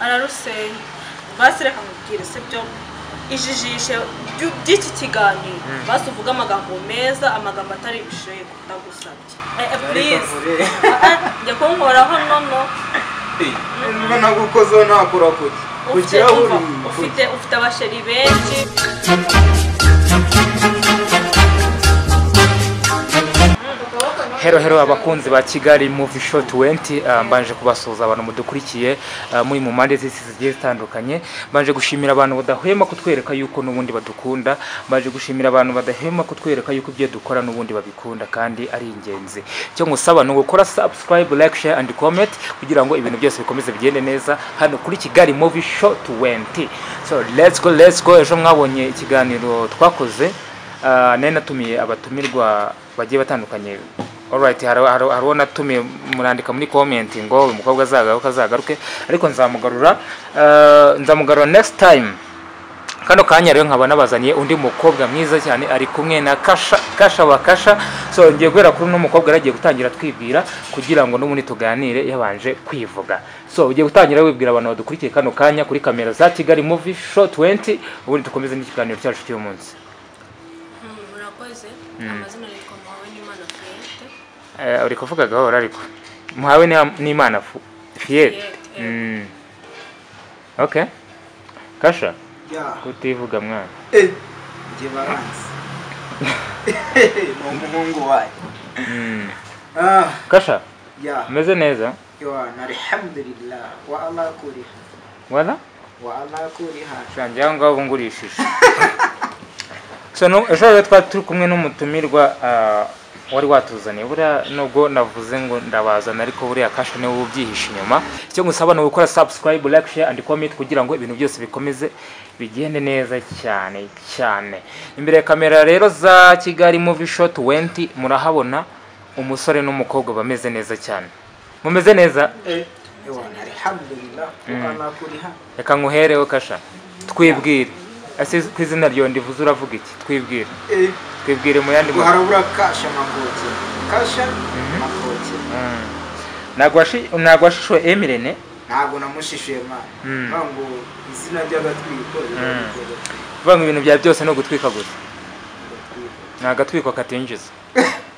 ararusenya basi reka mubwire se byo ijijishe by'iki kiganiro basi uvuga amagambo meza amagambo atari ibishego ndagusabye please njya kunkoraho nono niba nagukozeho nakora kuki ufite abasheri benshi Hero abakunzi ba Kigali Movie Show 20 mbanje kubasuhuza abantu mudukurikiye muri mu mande z'isi zigiye zitandukanye mbanje gushimira abantu badahwema kutwereka yuko nubundi badukunda mbanje gushimira abantu badahwema kutwereka yuko ibyo dukora nubundi babikunda kandi ari ingenzi cyo ngusaba no gukora subscribe like share and comment kugira ngo ibintu byose bikomeze bigende neza hano kuri Kigali Movie Show 20 so let's go ejo mwabonye ikiganiro twakoze nene natumiye abatumirwa bagiye batandukanye. Alright, hariho natumiye murandika muri comment ngo umukobwa azagaruke ariko nzamugarura next time. Kano kanya rero nkaba nabazaniye undi mukobwa mwiza cyane ari kumwe na Kasha so ngiye guhera kuri no mukobwa aragiye gutangira twibwira kugira ngo n'ubundi tuganire yabanje kwivuga. So ugiye gutangira wibwira abantu badukurikiye kano kanya kuri kamera za Kigali Movie Show 20 ubundi tukomeze n'ikiganiro cyacu cy'uyu munsi. Murakoze amazina yitwa uri kuvuga gahora ariko muhawe n'Imana Fiette. Okay. Kasha kutivuga mwana ngiye baranze umuhungu wayo Kasha meze neza alhamdulillah wa ala kuriha wala wa ala kuriha shanje ngaho ngurishije so no ejo turi kumwe n'umutumirwa wari watuzaniye buriya nubwo navuze ngo ndabazana ariko buriya Kasha niwe ubyihisha inyuma cyo ngusaba no gukora subscribe like share and comment kugira ngo ibintu byose bikomeze bigende neza cyane imbere ya kamera rero za Kigali Movie Show 20 murahabona umusore n'umukobwa bameze neza cyane mumeze neza alhamdulillah wa ala kuriha reka nguhereho Kasha twibwire ase kwizina ryo ndivuze uravuga iki twibwire mu yandi harabura Kasha makoke nagwashishwe Emirene ntabwo namushishuye mana ngo izina ry'agatwiko banga ibintu bya byose no gutwika gusa nagatwiko katinjiza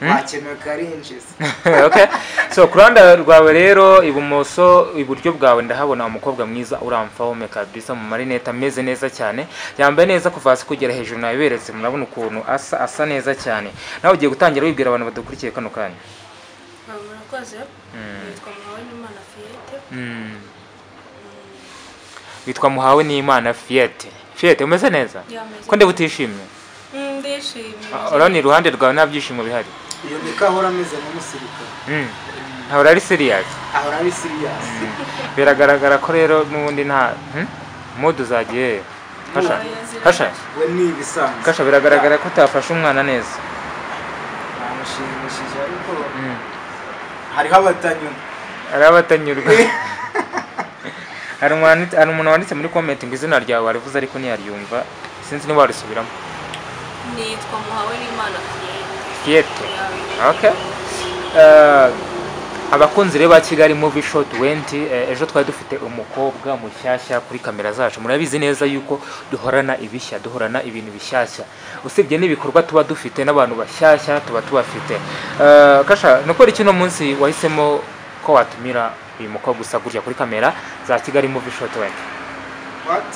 wakeneye karinjiza okay so kuranda rwawe rero ibumoso iburyo bwawe ndahabona umukobwa mwiza uramfahome kabisa mu marineta ameze neza cyane yambaye neza kuva hasi kugera hejuru nabiberetse murabona ukuntu asa neza cyane nawe ugiye gutangira wibwira abantu badukurikiye kano kanya. Murakoze yitwa muhawe n'Imana Fiette witwa muhawe n'Imana Fiette umeze neza ko nde butishimye ndishimye urani iruhande rwawe nta byishimo bihari iyo nikahora ameze nk'umusirikare ahora ari serious biragaragara ko rero n'ubundi nta mood zagiye Kasha we ni bisanzwe Kasha biragaragara ko utafashe umwana neza amushimishije ariko hariho abatanyurwa hari umuntu wanditse muri comment ngo izina ryawe warivuze ariko ntiyaryumva sinzi niba warisubiramo. nitwa muhawe n'Imana Fiette. Okay. Abakunzi reba Kigali Movie Show 20 ejo twari dufite umukobwa mushyashya kuri kamera zacu murabizi neza yuko duhorana ibishya duhorana ibintu bishyashya usibye n'ibikorwa tuba dufite n'abantu bashyashya tuba tubafite. Kasha nukora iki no munsi wahisemo ko watumira uyu mukobwa usagurya kuri kamera za Kigali Movie Show 20? What?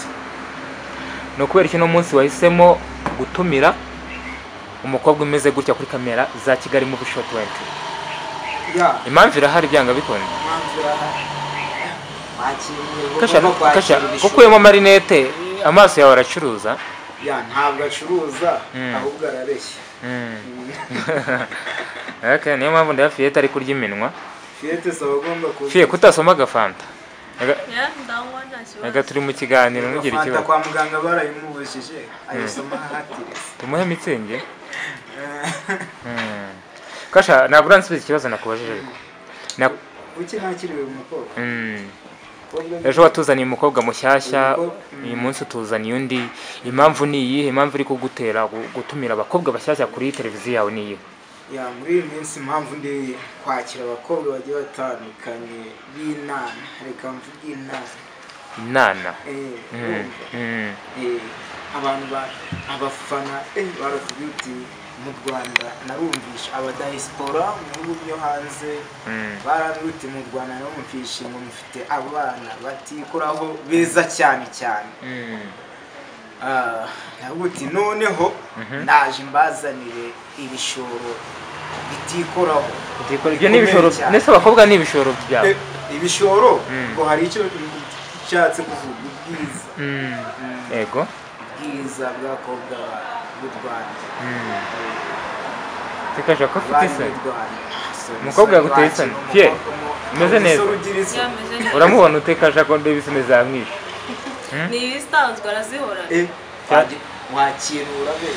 Nukubera iki no munsi wahisemo gutumira umukobwa umeze gutya kuri kamera za Kigali Movie Show 20? Impamvu irahari byanga bikunda. Kasha kukuyemo marinete amaso yawe aracuruza? Ntabwo acuruza ahubwo arareshya. Okay, niyo mpamvu nda Fiette ari kurya iminwa. Fiette sabagomba kuza. Fiette kutasoma gafanta. ndangwa nashyo Turi mu kiganiro nugira ikibazo. Kwa muganga barayimubujije ayisoma hatirese. Tumuhe mitsenge. Kasha ntabwo uransubiza ikibazo nakubajije ariko uki nakiriwe umukobwa ejo watuzaniye umukobwa mushyashya uyu munsi utuzaniye undi impamvu ni iyihe impamvu iri kugutera gutumira abakobwa bashyashya kuri televiziyo yawe ni iyihe? muri iyi minsi impamvu ndi kwakira abakobwa bagiye batandukanye b'inama reka mvuge inama inana abantu abafana baravuga uti mu Rwanda narumvisha abadiaspora mu bihugu byo hanze baravuga uti mu Rwanda narumvisha ngo mufite abana batikoraho beza cyane cyane navuga uti noneho naje mbazanire ibishoro bitikoraho ibyo ni ibishoro nese abakobwa ni ibishoro byabo ibishoro ngo hari icyo cyatse kuvuga ubwiza yego ubwiza bw'abakobwa b'u Rwanda tekaje ko ufite isoni umukobwa yaguteye isoni fye umeze neza uramubona utekaje ko ndebe isoni zamwishe ni ibisanzwe arazihora wakirura be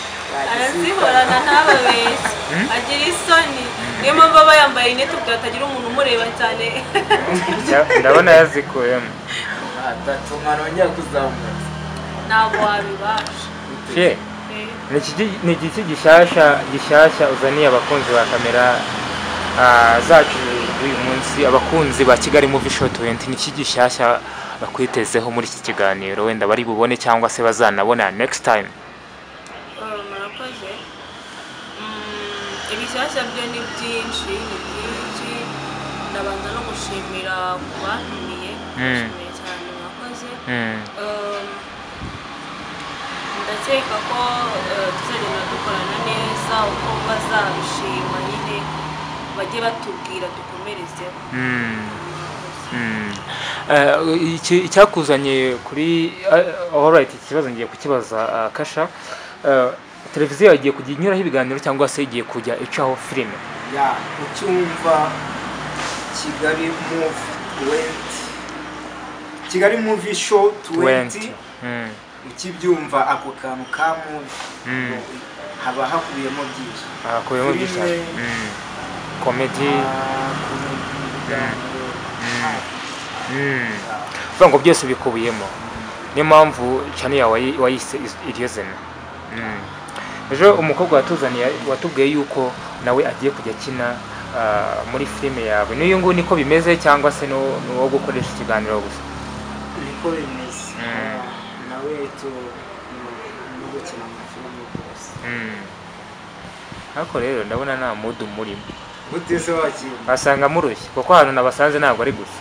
arazihorana ntababeshye agira isoni niyo mpamvu aba yambaye rinete ubwo hatagira umuntu umureba cyane ndabona yazikuyemo adatuma nongera kuzamuka ntabwo wabibasha fye ni igiki gishyashya uzaniye abakunzi ba kamera zacu uyu munsi abakunzi ba Kigali Movie Show 20 ni iki gishyashya bakwitezeho muri iki kiganiro wenda bari bubone cyangwa se bazanabona next time? Murakoze. Ibishyashya byo ni byinshi ndabanza no gushimira ku bantumiye cyane murakoze. Ndakeka ko tuzagenda dukorana neza uko bazabishima nyine bajye batubwira dukomerezeho. Icyakuzanye kuri alright ikibazo ngiye kukibaza Kasha, televiziyo yagiye kujya inyuraho ibiganiro cyangwa se igiye kujya icaho filime ya ucyumva Kigali Movie Show 20 ukibyumva ako kantu ka movie haba hakubiyemo byinshi comedy ngo byose bikubiyemo, niyo mpamvu cyane yawe wayise iryo zina. Ejo umukobwa watubwiye yuko nawe agiye kujya kina muri filime yawe, niyo ngo niko bimeze cyangwa se no gukoresha ikiganiro gusa? Niko bimeze nawe no gukina mu filime gusa. Ariko rero ndabona nta mudu murimo utese wakira asanga murushye kuko hano nabasanze ntabwo ari gusa.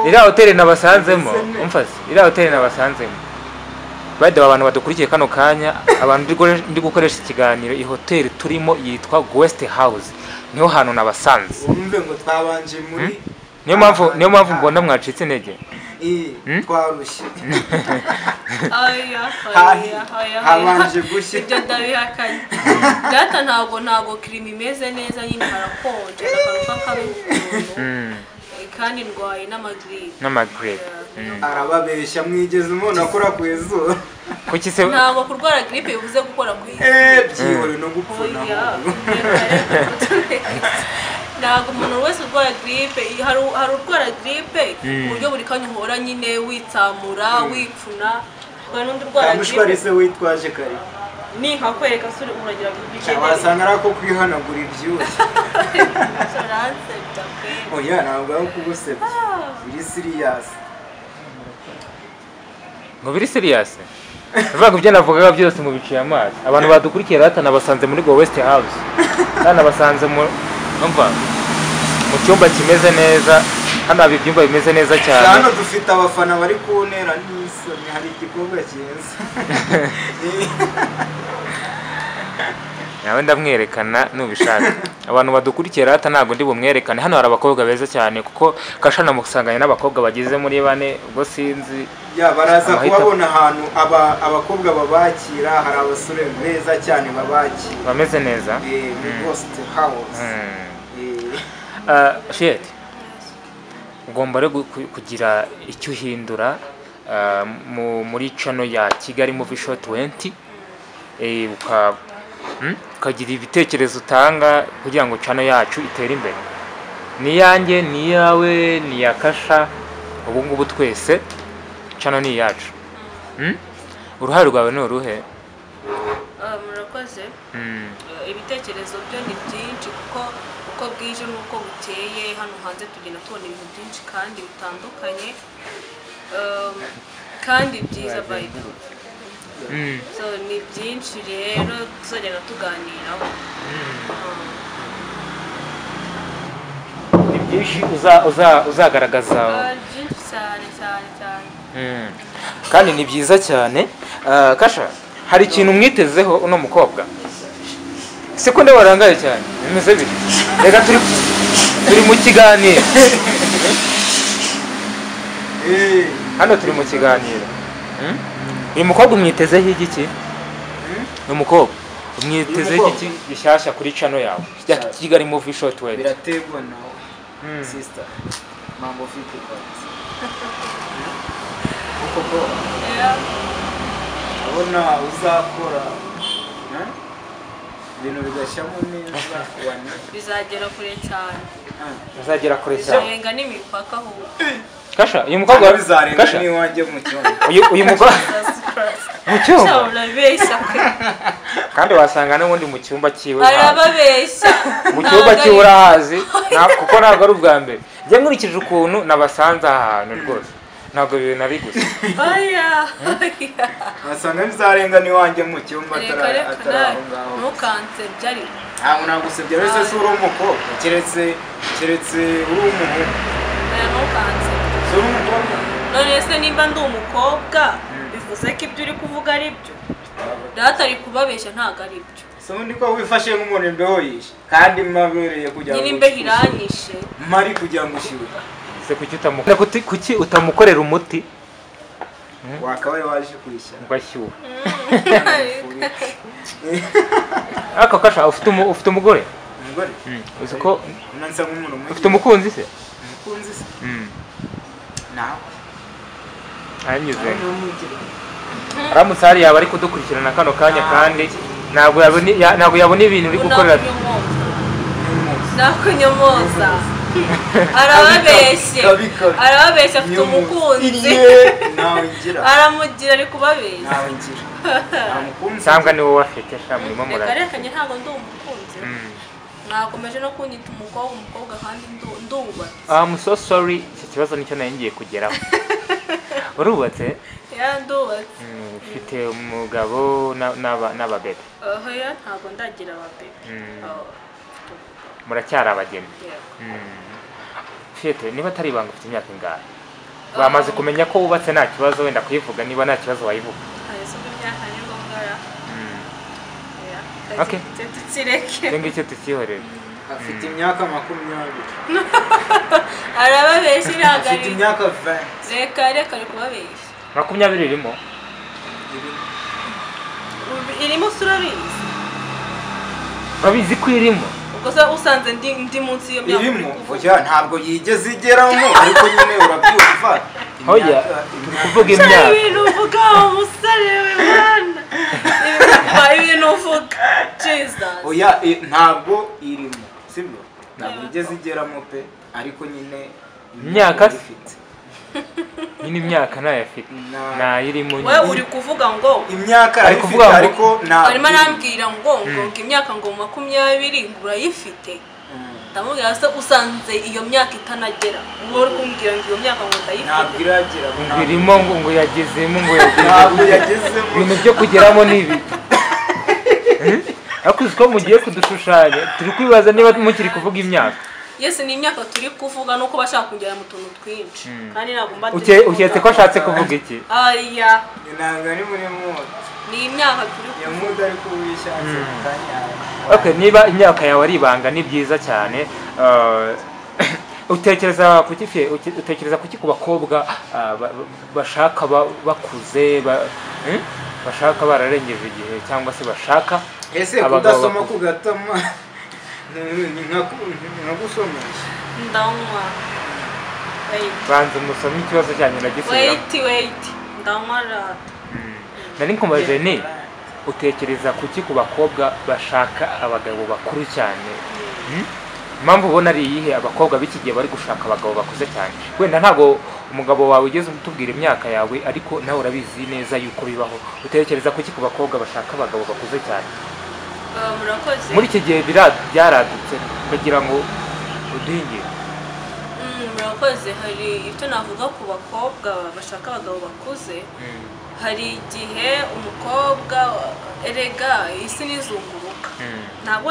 Ira hoteli nabasanzemo umfase, ira hoteli nabasanzemo bade abantu badukurikiye kano kanya, abantu ndi gukoresha ikiganiro. I hoteli turimo yitwa Guest House, niho hantu nabasanze. Urumve ngo twabanje muri niyo mpamvu mbona mwacitse intege. Twarushye habanje gushya ibyo ndabihakanye. Data ntabwo kirimo imeze neza, nyine harakonje n'akaruka k'ukuntu kandi ndwaye n'amagripe. Arababeshya mwigeze umuntu akora ku izuba. Kuki se ntabwo kurwara gripe bivuze gukora ku izuba? Byihore no gupfuna. Ntabwo umuntu wese urwara gripe, hari urwara gripe ku buryo buri kanya uhora nyine witsamura wipfuna, hari n'undi urwara gripe kamushwari se witwaje kare ni nkakwereka suri uragira gripe wasanga arako kwihanagura ibyuya. Soransebya pe. Oya ntabwo ari kubusebya, biri serious. ngo biri serious? Vuga ibyo navugaga byose mu biciye amazi. Abantu badukurikiye ratana basanze muri Guest House, kandi basanze mu cyumba kimeze neza. Hano haba ibyumba bimeze neza cyane. Hano dufite abafana bari kuntera n'isoni, hari igikombe cyiza. Nawe ndamwerekana nubishaka. Abantu badukurikiye rata ntabwo ndi bumwerekane. Hano hari abakobwa beza cyane kuko Kasha namusanganye n'abakobwa bagize muri bane, ubwo sinzi ya baraza kubabona ahantu abakobwa babakira. Hari abasore beza cyane babakira bameze neza. Guest House. Shit, ugomba rero kugira icyo uhindura muri channel ya Kigali Movie Show 20, ukagira ibitekerezo utanga kugira ngo channel yacu itere imbere. Ni yanjye, ni yawe, ni ya Kasha, ubu ngubu twese channel ni yacu. Uruhare rwawe ni uruhe? Murakoze. Ibitekerezo byo ni byinshi kuko uko bwije n'uko bukeye hano hanze tugenda tubona ibintu byinshi kandi bitandukanye kandi byiza by the way. So ni byinshi rero tuzagenda tuganiraho. Ni byinshi uzagaragaza byinshi cyane kandi ni byiza cyane. Kasha, hari ikintu mwitezeho uno mukobwa? Siko nde warangaye cyane bimeze bite? Rega turi mu kiganiro hano turi mu kiganiro. Uyu mukobwa umwitezeho igiki? Uyu mukobwa umwitezeho igiki gishyashya kuri channel yawe ya Kigali Movie Short Wait? Birategwa nawe sister, mambo vipi kwanza? Uko abona uzakora ibintu bigashyamo neza wana bizagera kure cyane. Bizagera kure cyane. Birenga n'imipaka aho. Kasha, uyu mukobwa bizarenga ni wanjye mu cyumba. Uyu mukobwa mu cyumba. Urabeshya Kandi wasanga n'ubundi mu cyumba cyiwe. Arababeshya. Mu cyumba cyiwe urahazi kuko ntabwo ari ubwa mbere. Njye nkurikije ukuntu nabasanze ahantu rwose. Ntabwo ibintu ari gusa. Wasanga bizarenga ni wanjye mu cyumba ataraho ngaho. Ntukanse byari. Ntabwo usebye wese si uri umukobwa keretse uri umuhungu. Ntukanse. Si uri umukobwa. None se nimba ndi umukobwa bivuze ko ibyo uri kuvuga ari byo? Data ari kubabeshya ntabwo ari byo. So ndi ko wifashe nk'umuntu imbeho yishe kandi mabereye kugira ngo imbeho iranyishe. Mari kugira ngo ushyuhe. Se kuki utamukorera umuti? Wakabaye waje kwishyura. Ngo ashyuhe. Aka Kasha ufite umugore? Umugore? Uzi ko nansa nk'umuntu umwe. Ufite umukunzi se? Umukunzi se? Nawe. Anyuze. Aramutse hari yaba ari kudukurikirana kano kanya kandi ntabwo yabona ibintu uri gukorera. Nakunyomoza. Arababeshya afite umukunzi. Aramugira ari kubabeshya. Nawe ngira. Umukunzi. Sanga ni wowe afite shamwe mu murage. Reka ntabwo ndi umukunzi. Nakomeje no kunyita umukobwa kandi ndubatse. I'm so sorry, iki kibazo nicyo ngiye kugeraho. Urubatse? Ndubatse. Ufite umugabo n'ababebe? Oya, ntabwo ndagira ababebe. Muracyari abageni? Ufite niba atari ibanga ufite imyaka ingahe? Bamaze kumenya ko wubatse nta kibazo wenda kuyivuga niba nta kibazo wayivuga. Okay. Ngicyo tukihorera. Afite imyaka 20. Arababeshya iragari. Afite imyaka 20. Reka ari kubabeshya. 20 irimo? Irimo surabizi. Urabizi ko irimo? Ubwo se usanze ndi munsi iyo myaka. Irimo. Oya ntabwo yigeze igeramo ariko nyine urabyumva. Hoya kuvuga imyaka. Ibintu uvuga umusare we bana. Ibintu uvuga Jesus. Oya ntabwo irimo. Sibyo? Ntabwo yigeze igeramo pe ariko nyine imyaka ifite. Nyine imyaka nayo afite. Nayirimo nyine. Wewe uri kuvuga ngo imyaka ariko arimo arambwira ngo imyaka ngo 20 urayifite. Ndamubwira se usanze iyo myaka itanagera. Uri kumbwira ngo iyo myaka ngo ndayifite. Ntabwo iragera. Ngirimo ngo yagezemo Ntabwo yagezemo. Ibintu byo kugeramo nibi. Ariko uko mugiye kudushushanya turi kwibaza niba mukiri kuvuga imyaka. Yes, ni imyaka turi kuvuga nuko bashaka kugera mu tuntu twinshi. Kandi ntabwo mbate. Uketse ko ashatse kuvuga iki? Aya. Ntabwo ari muri mood. Ni imyaka turi kuvuga. Ya mood ari kubishatse kanya. Okay, niba imyaka yawe ari ibanga ni byiza cyane. Utekereza kuki ku bakobwa bashaka bakuze bashaka bararengeje igihe cyangwa se bashaka ese kudasoma kugatama nagusomesha ndanywa banze musome ikibazo cyanyu nagisubira wait ndanywa rata nari nkumaje ni utekereza kuki ku bakobwa bashaka abagabo bakuru cyane impamvu ubona ari iyihe abakobwa b'ikigihe bari gushaka abagabo bakuze cyane wenda ntabwo umugabo wawe ugeze umutubwira imyaka yawe ariko nawe urabizi neza yuko bibaho utekereza kuki ku bakobwa bashaka abagabo bakuze cyane murakoze. muri iki gihe byaradutse kugira ngo uduhingire. Murakoze. Hari icyo navuga ku bakobwa bashaka abagabo bakuze. Hari igihe umukobwa erega isi nizunguruka, ntabwo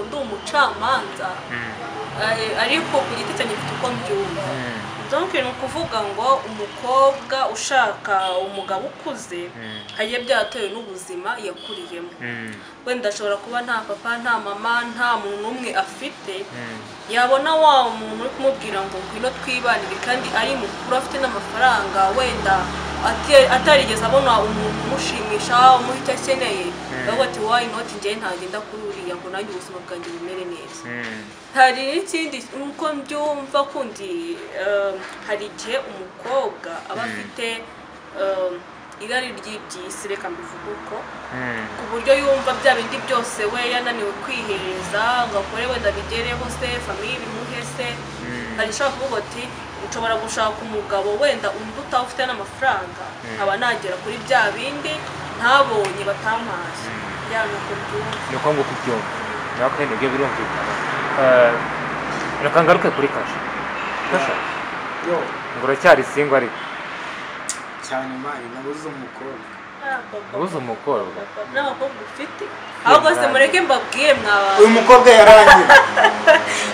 ndi umucamanza, ariko ku giti cyanjye mfite uko mbyumva. Donc ni ukuvuga ngo umukobwa ushaka umugabo ukuze hagiye byatewe n'ubuzima yakuriyemo. Wenda ashobora kuba nta papa nta mama nta muntu n'umwe afite, yabona wa muntu uri kumubwira ngo ngwino twibanire kandi ari mukuru afite n'amafaranga, wenda atarigeze abona umuntu umushimisha umuha icyo akeneye, bavuga ati why not njye ntagenda kuri uriya ngo nanjye ubuzima bwanjye bumere neza. Hari n'ikindi uko mbyumva kundi, hari igihe umukobwa aba afite irari ry'iby'isi, reka mbivuge uko, ku buryo yumva bya bindi byose we yananiwe kwihereza ngo akore wenda bigereho se famiye bimuhe se. Hari ishobora kuvuga ati nshobora gushaka umugabo wenda unduta ufite n'amafaranga, nkaba nagera kuri bya bindi ntabonye batampaje. Nuko ngo kubyumva nakwe nibyo birumvikana. Reka ngaruke kuri Kasha. yo ngo uracyari single ariko cyane mari nabuze umukobwa. ubuze umukobwa n'abakobwa ufite, ahubwo se mureke mbabwire mwaba uyu mukobwa yarangiye.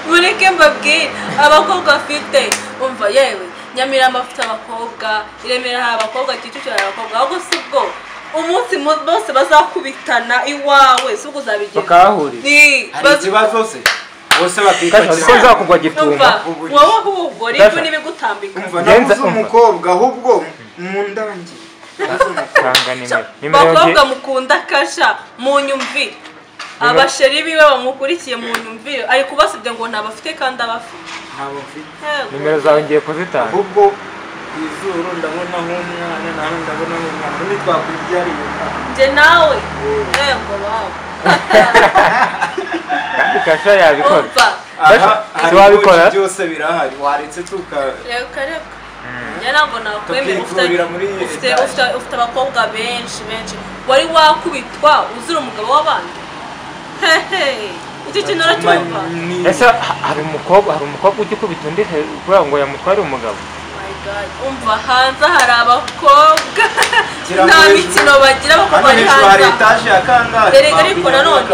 mureke mbabwire abakobwa afite. Umva yewe Nyamirambo afite abakobwa, Iremera hari abakobwa, Kicukiro hari abakobwa, ahubwo si bwo umunsi bose bazakubitana iwawe si ubwo uzabigenza bakahurira. Hari ikibazo se bose Kasha ko bakikora. nzakugwa gitumba. wowe ahubwo rero n'ibigutambika. Umva nabuze umukobwa ahubwo mu ndangi. Bakobwa mukunda Kasha munyumvire, abasheri biwe bamukurikiye munyumvire, ari kubasibye ngo ntabafite kandi abafite. Ntabwo mfite. Nimero zawe ngiye kuzitanga. Ahubwo izuru ndabona nk'umwana naho ndabona nk'umwana undi twakwibyariye. Nje nawe yego bawe. Kandi Kasha yabikora. Aha wabikora byose birahari waretse tuka. Reka ntabwo nakwemera ufite abakobwa benshi wari wakubitwa uzira umugabo w'abandi. Icyo kintu uracyumva? Ese hari umukobwa ujya ukubita undi kugira ngo yamutware umugabo? Umva hanze hari abakobwa nta mikino bagira bakaba bari hanze. Erega ariko nanone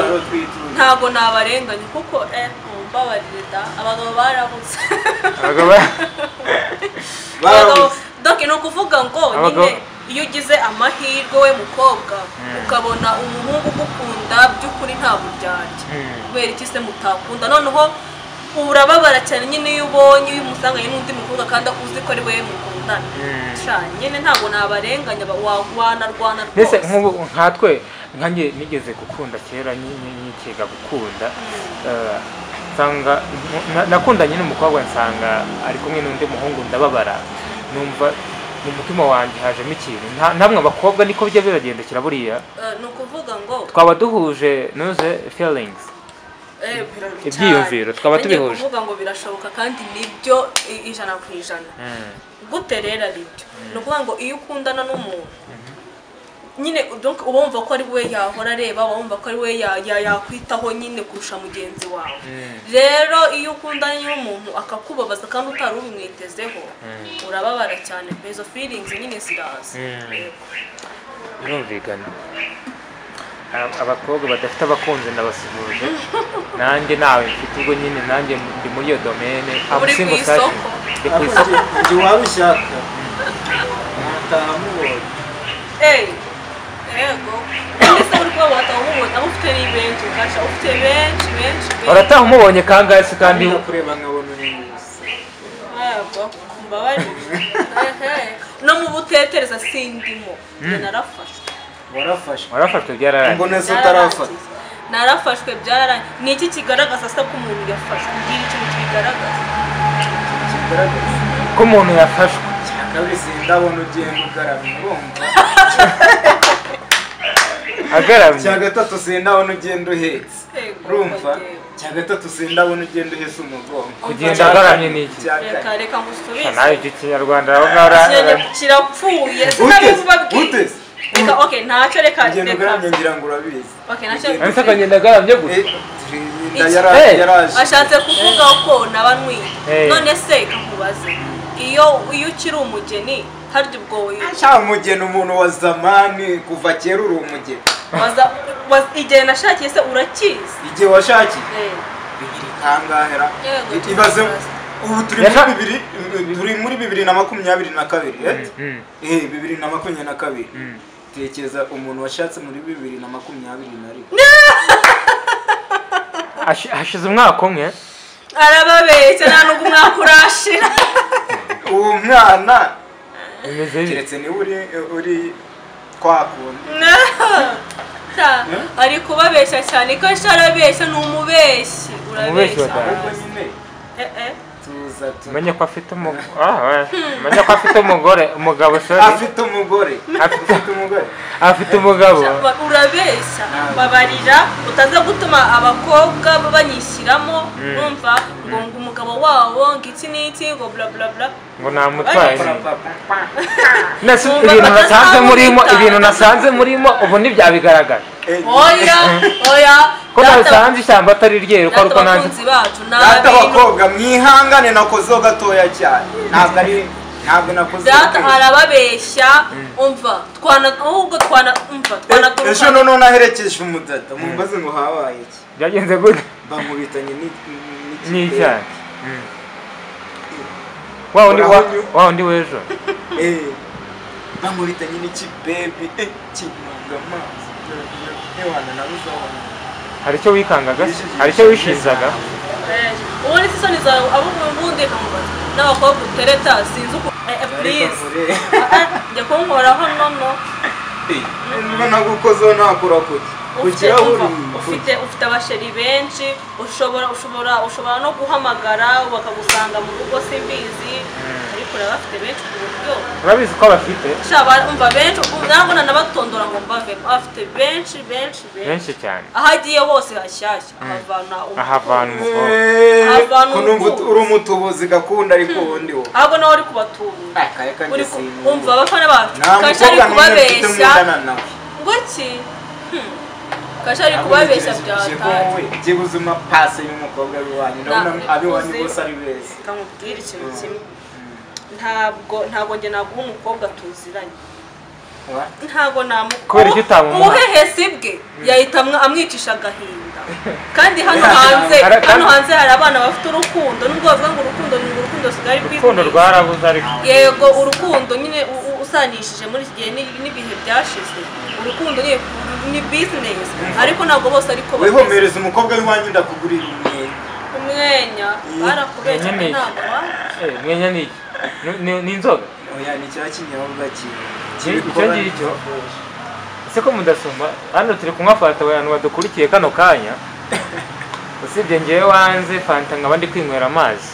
ntabwo nabarenganya kuko mbabarire da abagabo barabuze. Donc ni ukuvuga ngo nyine iyo ugize amahirwe we mukobwa ukabona umuhungu ugukunda by'ukuri nta buryarya, kubera iki se mutakunda? Noneho urababara cyane nyine iyo ubonye iyo umusanganye n'undi mukobwa kandi akuzi ko ari we mukundana. Nyine ntabwo nabarenganya wanarwana rwose. Mbese nk'ubu nkatwe nkanjye nigeze gukunda kera nyikiga gukunda, nsanga nakundanye n'umukobwa nsanga ari kumwe n'undi muhungu ndababara, numva mu mutima wanjye hajemo ikintu. Namwe abakobwa niko bijya bibagendekera buriya? Ni ukuvuga ngo twaba duhuje nuze feelings, ibyiyumviro twaba tubihuje. Kuvuga ngo birashoboka kandi nibyo 100%. Gute rero ari byo? Ni ukuvuga ngo iyo ukundana n'umuntu nyine donc ubumva ko ari we yahora areba, ubumva ko ari we yakwitaho nyine kurusha mugenzi wawe. Rero iyo ukundanye n'umuntu akakubabaza kandi utari ubimwitezeho urababara cyane, izo feelings nyine ziraza. Birumvikana. Abakobwa badafite abakunzi ndabasuhuje. Nanjye nawe mfite ubwo nyine nanjye ndi muri iyo domaine. Amusingo station. Ndi wabishaka. Natahamubonye. Ego. Ese urwo watahumubonye abufite ni benshi Kasha, ufite benshi. Urataha umubonye kangahe se kandi kureba nkabona neza. Mbabari. No mu butetereza sindimo. Narafashwe. warafashwe byararangiye. Ngo nese utarafata. Narafashwe byararangiye. Ni iki kigaragaza se ko umuntu yafashwe? Ngira ikintu kigaragaza. Ko umuntu yafashwe. Kabisi ndabona ugenda ugaramye urumva. Agaramye. Cya gatatu sindabona ugenda uhetse. Urumva? Cya gatatu sindabona ugenda uhetse umugongo. Kugenda agaramye ni iki? Reka ngusubire. Nayo iki Kinyarwanda aho ngaho kirapfuye. Sinabivuga Ute? reka okay ntacyo reka ngendo garamye ngira ngo urabizi okay ntacyo ariko akagenda garamye gute yaraje ashatse kuvuga ko nabanwi none se kamubaze iyo ukiri umugeni harya ubwo nta umugeni umuntu wa zamani kuva kera uri umugeni igihe nashakiye se urakizi igihe washakiye bibiri kangahera ibaze ubu turi muri 2022 2022 tekeza umuntu washatse muri 2021 hashize umwaka umwe arababeshya nta nubwo umwaka urashira uwo mwana keretse ni uri kwakunda ari kubabeshya cyane ko arabeshya ni umubeshyi urabeshya menye ko afite umugore umugabo sorry afite umugabo urabeshya babarira utaza gutuma abakobwa banyishyiramo numva ngo umugabo wabo ngiki n'iki ngo bla bla bla ngo namutwaye ibintu nasanze murimo ubu ntibyabigaragara oya ko nasanze ishyamba atari ryeru ko ariko nanze data abakobwa mwihangane nakozeho gatoya cyane ntabwo nakoze arababeshya umva ahubwo ejo none naherekeje umudata mumbaze ngo habaye iki byagenze gute bamubitanye n'icyaha wa undi w'ejo bamubitanye n'iki baby kimanga amazi hari icyo wikangaga hari icyo wishizaga ubundi isoni zawe abo ubundi n'abakobwa utereta sinzi uko please njya kunkoraho nono nagukozeho ntakura ufite abasheri benshi ushobora no guhamagara bakagusanga mu rugo simbizi ariko urabafite benshi ku buryo urabizi ko bafite umva benshi ntabwo nanabatondora ngo mbave afite benshi cyane aho agiye hose hashyashya ahavana umukobwa uri umutubuzi gakunda ariko ubundi wo ahubwo nawe uri kubatubuza umva abafana bacu kaje ari kubabeshya ngo ki kaje ari kubabeshya byataye by'ubuzima pase y'umukobwa w'iwanyu abiwanyu bose ari beza kamubwira ikintu kimwe ntabwo njye naguha umukobwa tuziranye ntabwo umuhehesi bwe yahita amwicisha agahinda kandi hano hanze hari abana bafite urukundo nubwo bavuga ngo urukundo ni urukundo sigari urukundo rwarabuze ariko yego urukundo nyine usanishije muri iki gihe n'ibihe byashize urukundo ni business ariko ntabwo bose ariko wihomereza umukobwa w'iwanyu ndakugurira umwenya barakubeshya ntabwo umwenya ni inzoga oya ni cya kinyobwa icyo ngicyo ese ko mudasoma hano turi kunywa fanta abantu badukurikiye kano kanya usibye ngewe wanze fanta nkaba ndi kwinywera amazi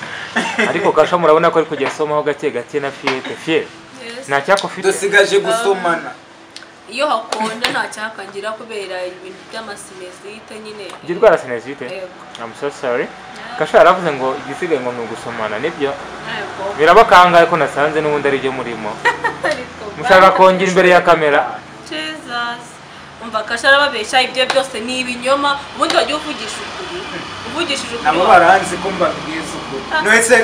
ariko kasha murabona ko ari kujya asomaho gake na fiye nta cyako ufite dusigaje gusomana iyo hakonje nta cyakangira kubera ibintu by'amasinezite nyine girwara sinezite I'm so sorry kasha yaravuze ngo igisigaye ngo ni ugusomana nibyo birabakangaye ko nasanze n'ubundi ari byo murimo mushaka kongera imbere ya kamera Jesus umva kasha arababeshya ibyo byose ni ibinyoma ubundi wagiye uvugishije ukuri nabo baranzi ko mbabwiza ukuri none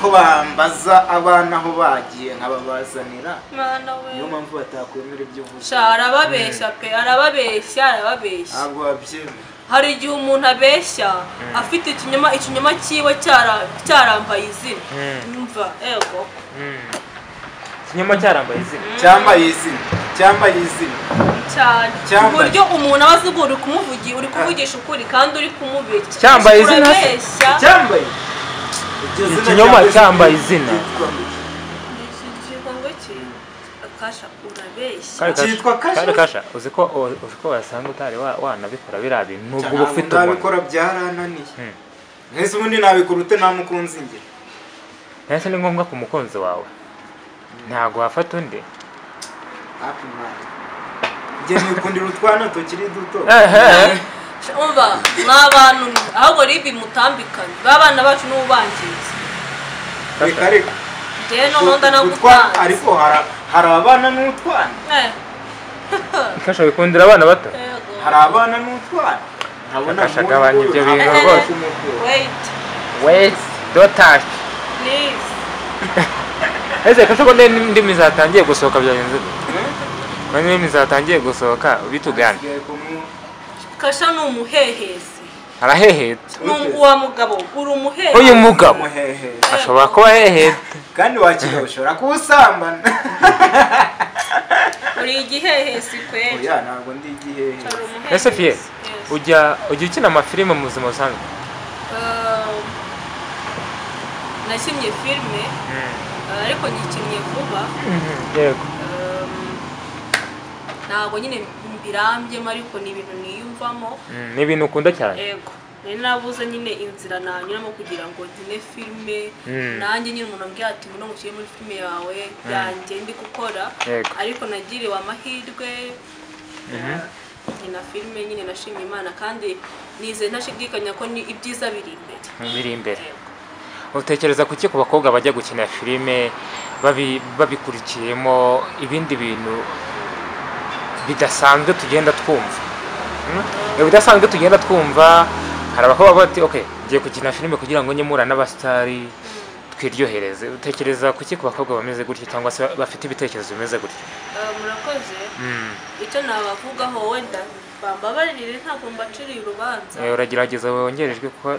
ko bambaza abana aho bagiye nkababazanira niyo mpamvu batakwemera ibyo uvuze arababeshya ntabwo wabyemera hari igihe umuntu abeshya afite ikinyoma cyiwe cyarambaye izina umva ego ikinyoma cyarambaye izina cyambaye izina cyane ku buryo umuntu aba azi ngo uri kuvugisha ukuri kandi uri kumubeshya cyambaye izina cyambaye ikinyoma cyambaye izina cyitwa kasha uzi ko wasanga utari wanabikora biriya bintu nubwo uba ufite umuntu nabikora byarananiye mwese ubundi nabikora ute nta mukunzi nge ese ni ngombwa ku mukunzi wawe ntabwo wafata undi njye nikundira utwana tukiri duto umva mw'abantu ahubwo ribi mutambikanye babana bacu n'ubangiza reka njye noneho ndanagutanga ariko hari abana n'utwana Kasha bikundira abana bato hari abana n'utwana nkabona Kasha gabanya ibyo bintu rwose wait don't touch please ese kasha ko ndimi zatangiye gusohoka byagenze ndimi zatangiye gusohoka bitugana Kasha ni umuhehesi araheheta uwa mugabo uri umuhehesi uyu mugabo ashobora kuba heheta kandi wakiriye ushobora kuwusambana uri igihehesi kweli oya ntabwo ndi igihehesi ese fie ujya ukina amafilime mu buzima busanzwe nakinnye filime ariko nyikinnye vuba yego ntabwo nyine mbirambyemo ariko ni ibintu niyumvamo ni ibintu ukunda cyane yego nari nabuze nyine inzira nanyuramo kugira ngo nkine filime nanjye nyine umuntu ambwira ati ngwino ngushyire muri filime yawe yanjye ndi gukora ariko nagiriwe amahirwe nkina filime nyine nashimye Imana kandi nize ntashidikanya ko ni ibyiza biri imbere utekereza kuki ku bakobwa bajya gukina filime babikurikiyemo ibindi bintu bidasanzwe tugenda twumva bidasanzwe tugenda twumva hari abakobwa bati okay ngiye gukina filime kugira ngo nyemura n'abastari twiryohereze utekereza kuki ku bakobwa bameze gutyo cyangwa se bafite ibitekerezo bimeze gutyo murakoze icyo nabavugaho wenda bambabarire ntabwo mbaciriye urubanza uragerageza wongerejwe kuko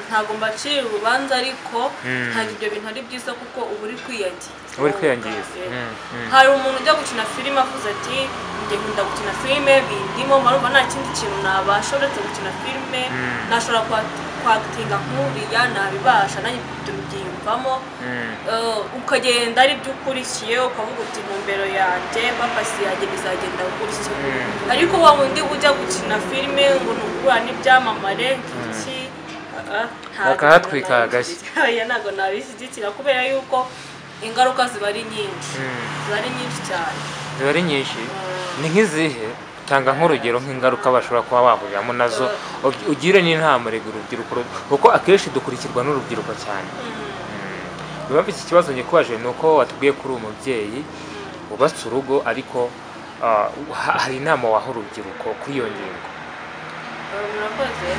ntabwo mbaciriye urubanza ariko ntabwo ibyo bintu ari byiza kuko uba uri kwiyangiza hari umuntu ujya gukina filime avuze ati njye nkunda gukina filime bindimo marumva nta kindi kintu nabasha uretse gukina filime nashobora kwagitinga nk'uriya nabibasha nanjye tubyiyumvamo ukagenda ari byo ukurikiye ukavuga uti intumbero yanjye papasi yanjye bizagenda gukurikiye ariko wa wundi ujya gukina filime ngo ni ukura n'ibyamamare iki akahatwika agashyi ntabwo nabishyigikira kubera yuko ingaruka ziba ari nyinshi cyane ziba ari nyinshi ni nk'izihe tanga nk'urugero nk'ingaruka bashobora kuba bahuriramo nazo ugire n'inama rega urubyiruko kuko akenshi dukurikirwa n'urubyiruko cyane impamvu iki kibazo nyikubaje ni uko watubwiye kuri uyu mubyeyi wubatse urugo ariko hari inama waha urubyiruko kuri iyo ngingo murakoze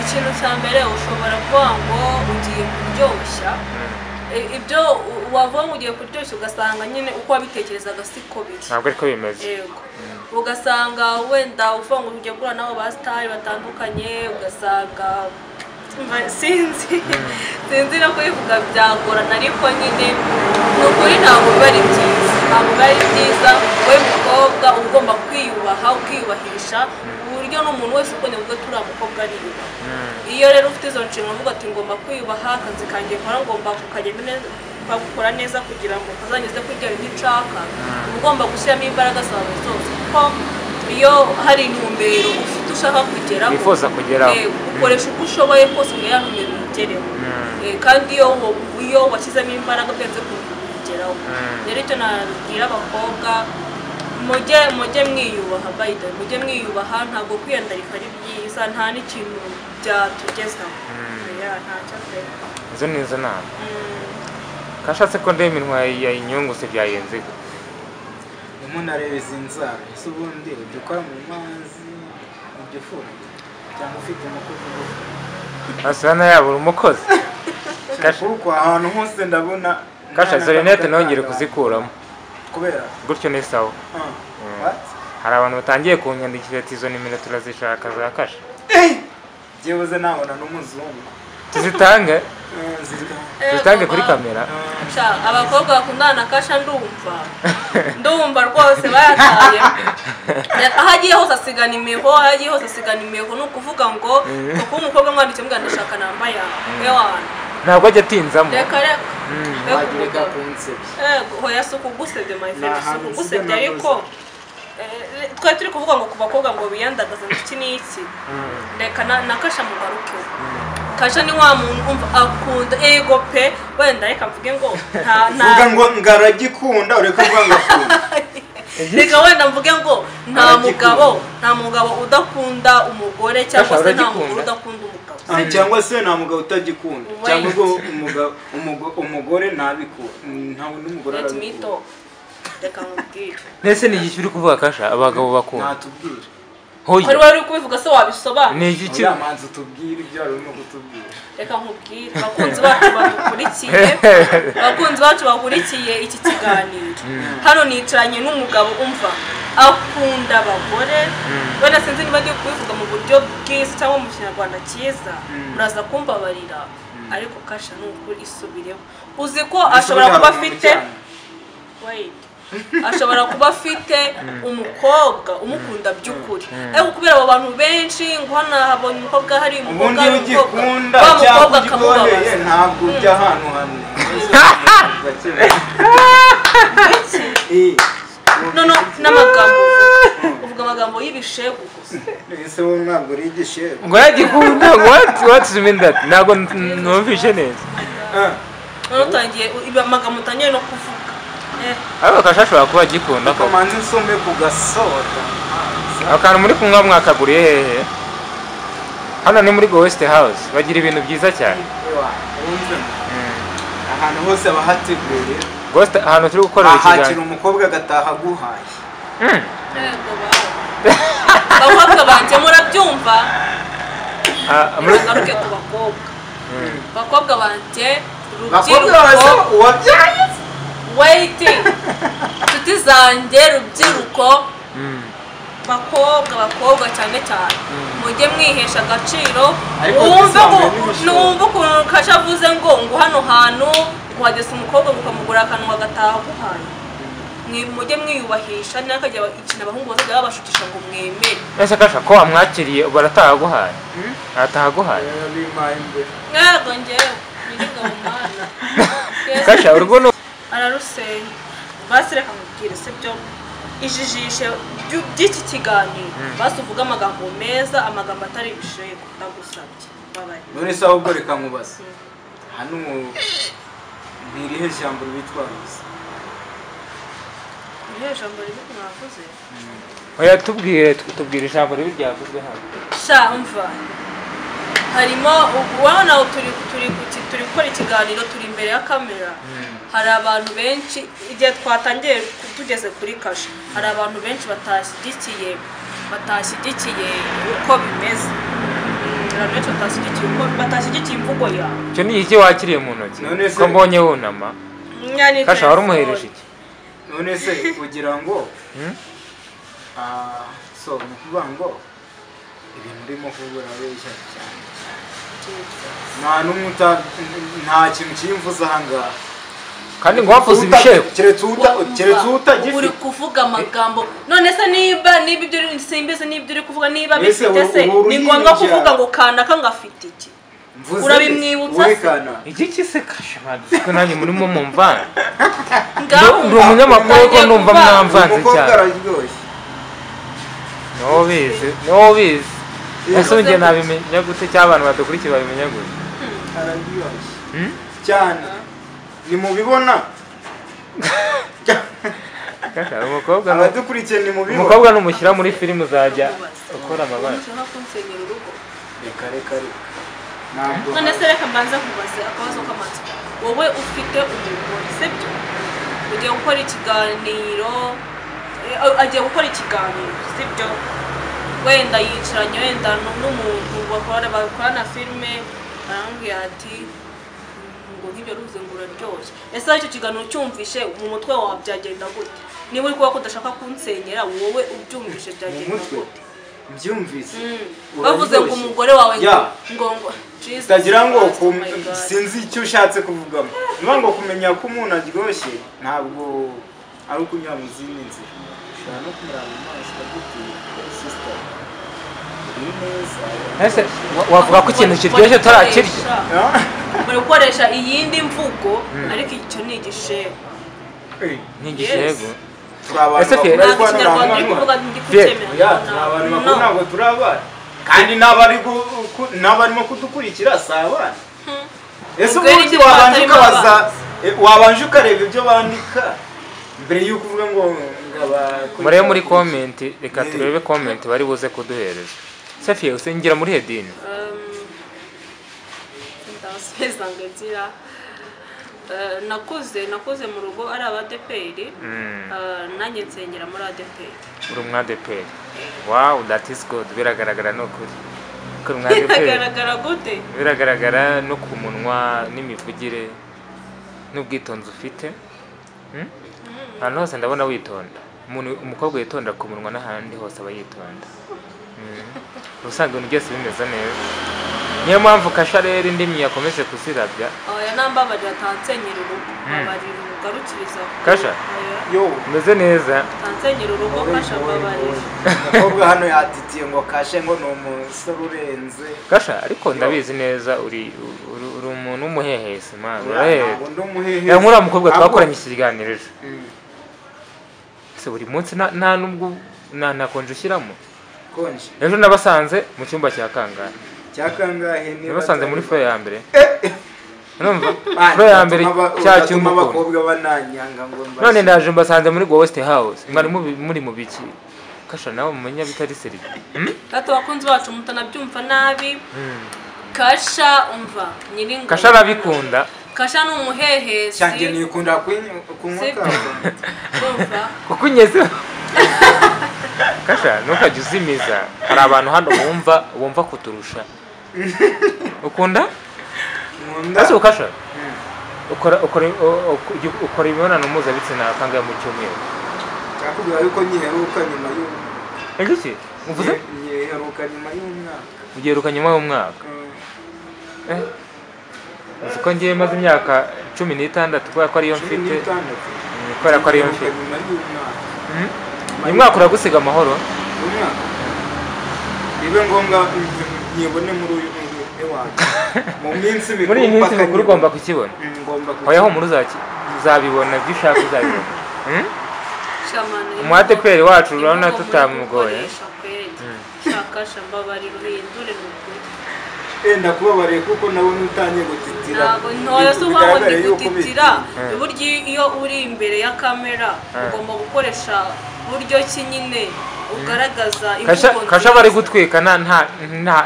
ikintu cya mbere ushobora kuvuga ngo ugiye kuryoshya ibyo wavuga ngo ugiye kuryoshya ugasanga nyine uko wabitekerezaga siko biri ntabwo ariko bimeze ugasanga wenda uvuga ngo ugiye guhura n'abo basitari batandukanye ugasanga sinzi no kubivuga byagorana ariko nyine ni ukuri ntabwo biba ari byiza wowe mukobwa ugomba kwiyubaha ukiyubahisha uburyo n'umuntu wese ukunda kuvuga turiya mukobwa ariyubaha iyo rero ufite izo nshingano uvuga ati ngomba kwiyubaha akazi kanjye nkora ngomba kukagukora neza kugira ngo kazanyuze kuri ibyo bintu nshaka uba ugomba gushyiramo imbaraga zawe zose kuko iyo hari intumbero ufite ushaka kugeraho wifuza kugeraho ukoresha uko ushoboye kose ngo ya ntumbero ugereho kandi iyo washyizemo imbaraga byanze kugeraho rero icyo nabwira abakobwa mujye mwiyubaha bayida mujye mwiyubaha ntabwo kwiyandarika ari byiza nta n'ikintu byatugezaho ntacyo pe izo ni izo nama kashatse ko ndeba iminwa ya inyungu se byayenze umuntu areba izi nzara ese ubundi ujya ukora mu mazi ujya ufura cyangwa ufite umukozi asana yabura umukozi kuko ahantu hose ndabona kasha izo rinete ntongere kuzikuramo kubera gutyo ni sawa hari abantu batangiye kunyandikira ati izo nimero turazishaka za kasha byibuze nabona n'umuzungu tuzitange kuri kamera abakobwa bakundana na kasha ndumva rwose bayataye aho agiye hose asigana imiho ni ukuvuga ngo kuko umukobwa mwanditse mbwa ndashaka namba yawe ntabwo ajya atinzamo reka wagireka kunsebya hoya si ukugusebya my friend si ukugusebya ariko twari turi kuvuga ngo ku bakobwa ngo biyandagaze mu iki n'iki reka na kasha mugaruke kasha ni wa muntu umva akunda ego pe wenda reka mvuge ngo vuga ngo ngaragikunda ureka kuvuga ngo akunda reka wenda mvuge ngo nta mugabo udakunda umugore cyangwa se nta mugore udakunda umugabo cyangwa se nta mugabo utagikunda cyangwa ngo umugore ntabikunda nta n'umugore arabikunda reka nkubwire Nese ni iki uri kuvuga kasha abagabo bakunda natubwira Hari wari kubivuga se wabisobanura ni iki ya manzi tubwire ibyo ari no gutubwira reka nkubwire bakunzi bacu badukurikiye bakunzi bacu bakurikiye iki kiganiro hano nicaranye n'umugabo umva akunda abagore wenda sinzi niba ngiye kubivuga mu buryo bw'isi cyangwa mu kinyarwanda cyiza muraza kumbabarira ariko kasha n'ukuri isubireho uzi ko ashobora kuba afite ashobora kuba afite umukobwa umukunda by'ukuri ariko kubera abo bantu benshi ngo hano habonye umukobwa hari umukobwa ugikunda cyangwa ugikoreye ntabwo ujya ahantu hamwe no n'amagambo uvuga amagambo y'ibishegu gusa ese wowe ntabwo uri igishegu ngo yagikunda what you mean that ntabwo numvishe neza utangiye amagambo utangiye no kuvuga ariko kasha ashobora kuba agikunda ko kamanzi nsome ku gasoda akantu muri kumwe mwakaguriye hehe hano ni muri West House bagira ibintu byiza cyane ahantu hose abahateguye ahantu turi gukorera ikiganiro ahakira umukobwa agataha aguhaye abakobwa banjye murabyumva ngaruke ku bakobwa bakobwa banjye urubyiruko wabyaye waiting tuti zanjye rubyiruko bakobwa cyane cyane mujye mwihesha agaciro wumve ukuntu kasha avuze ngo hano hantu uhageze umukobwa ukamugura akantu agataha aguhaye mujye mwiyubahisha n'akajya ikintu abahungu bazajya babashukisha ngo mwemere ese kasha ko wamwakiriye barataha aguhaye arataha aguhaye yego njyewe niriga mu mwana kasha urwo ararusenya basi reka nkubwire se byo ijijishe by'iki kiganiro basi uvuga amagambo meza amagambo atari ibishego ndagusabye babaye none se ahubwo reka nkubaze hano ntirihe jambo bitwaza irihe jambo ribi mwavuze oya tubwire ijambo ribi ryavuzwe hano sha umva harimo ubona turi gukora ikiganiro turi imbere ya kamera hari abantu benshi igihe twatangiye tugeze kuri kasha hari abantu benshi batashyigikiye uko bimeze abantu benshi batashyigikiye imvugo yawe icyo ni iki wakiriye mu ntoki ko mbonye wunama kasha wari umuhereje iki none se kugira ngo so ni ukuvuga ngo ibintu urimo kuvuga urabeshya cyane nta kintu cyimvuza ahangaha kandi ngo wavuze ibishego keretse utagifite uri kuvuga amagambo none se niba ibyo simbizi n'ibyo uri kuvuga niba bifite se ni ngombwa kuvuga ngo kanaka ngafite iki urabimwibutsa iki se kasha ko nanjye murimo mumvana ndi umunyamakuru ko numva mwamvanze cyane niwo bizi ese njye nabimenya gute cy'abantu badukurikiye babimenya gute araryoshye cyane nimubibona abadukurikiye nimubibona umukobwa numushyira muri filime uzajya ukora amabara reka none se reka mbanza kubaza akabazo k'amatsiko wowe ufite umugore sibyo ugiye gukora ikiganiro agiye gukora ikiganiro sibyo wenda yicaranye wenda n'umuntu bakorana filime arambwira ati ngo nk'ibyo ruze ngo uraryoshye ese icyo kiganiro cyumvishe mu mutwe wawe byagenda gute niba uri kuba ko udashaka kunsenyera wowe ubyumvishe byagenda gute mbyumvise bavuze ngo umugore wawe ngo utagira ngo sinzi icyo ushatse kuvugamo niba ngo kumenya ko umuntu aryoshye ntabwo ari ukunyura mu zindi nzira ushobora no kumuraba mu maso ukagutinya sister ese wavuga ko ikintu kiryoshye utarakirya bari gukoresha iyindi mvugo ariko icyo ni igishego ni igishego ese ntabwo turi abana kandi n'abarimo kudukurikira si abana ese ubundi wabanje ukareba ibyo bandika mbere y'uko uvuga ngo murebe muri komenti reka turebe komenti bari buze kuduhereza Safiye usengira muri hedini nakuze mu rugo ari abadeperi nanjye nsengera muri adeperi. uri umwadeperi? Wow, that is good. Biragaragara no kuri biragaragara gute? Biragaragara no ku munwa n'imivugire n'ubwitonzi ufite. Ahantu hose ndabona witonda. Umukobwa yitonda ku munwa n'ahandi hose aba yitonda. Usanga ibintu byose bimeze neza. Niyo mpamvu Kasha rero indimi yakomeje kuzirabya. Oya nambabarira tansenyera urugo. Babarira ugarukiriza. Kasha? Yo, umeze neza. Tansenyera urugo Kasha babarira. Umukobwa hano yatitiye ngo Kashe ngo ni umusore urenze. Kasha ariko ndabizi neza uri umuntu w'umuhehesi man. Ntabwo ndi umuhehesi. Nkura mukobwa twakoranye ikiganiro ejo. Se buri munsi nta nubwo nakonje ushyiramo. Konje. Ejo nabasanze mu cyumba cya kangahe. Cyakangahe ni nabasanze muri fo ya mbere. Urumva? Fo ya mbere cya cyumba abakobwa bananyanga ngo mba. None ndaje mbasanze muri West House. Mwari muri mu biki? Kasha nawe mumenya bitari seri. Gato bakunzi bacu mutanabyumva nabi. Kasha umva nyiringo. Kasha arabikunda. Kasha ni umuhehesi. Cyanjye nikunda kunywa Umva. Kukunyeze. Kasha ntukajye uzimiza. Hari abantu hano bumva kuturusha. Ukunda? Nkunda. Kasha. Ukora imibonano mpuzabitsina kangahe mu cyumweru? Cyakubwira yuko nyiheruka nyuma y'umwaka. Iki? Uvuze? Nyiheruka nyuma y'umwaka. Ugiheruka nyuma y'umwaka? Uzi ko ngiye maze imyaka 16 kubera ko ariyo mfite. Kubera ko ariyo mfite. Uyu mwaka uragusiga amahoro? Umwaka. Bibe ngombwa nyibone muri uyu ewanjye. Mu minsi mikuru. Muri iyi minsi mikuru ugomba kukibona. Oya ho muri uzabibona byishaka uzabibona. Umwadeperi wacu urabona tutamugoye. Kasha mbabarira uhindure n'ukuri. Ndakubabariye kuko nabone utangiye gutitira. Ntabwo ntoya so wabonye gutitira. Buryo iyo uri imbere ya kamera ugomba gukoresha buryo ki nyine ugaragaza imvugo. Kasha bari gutwika nta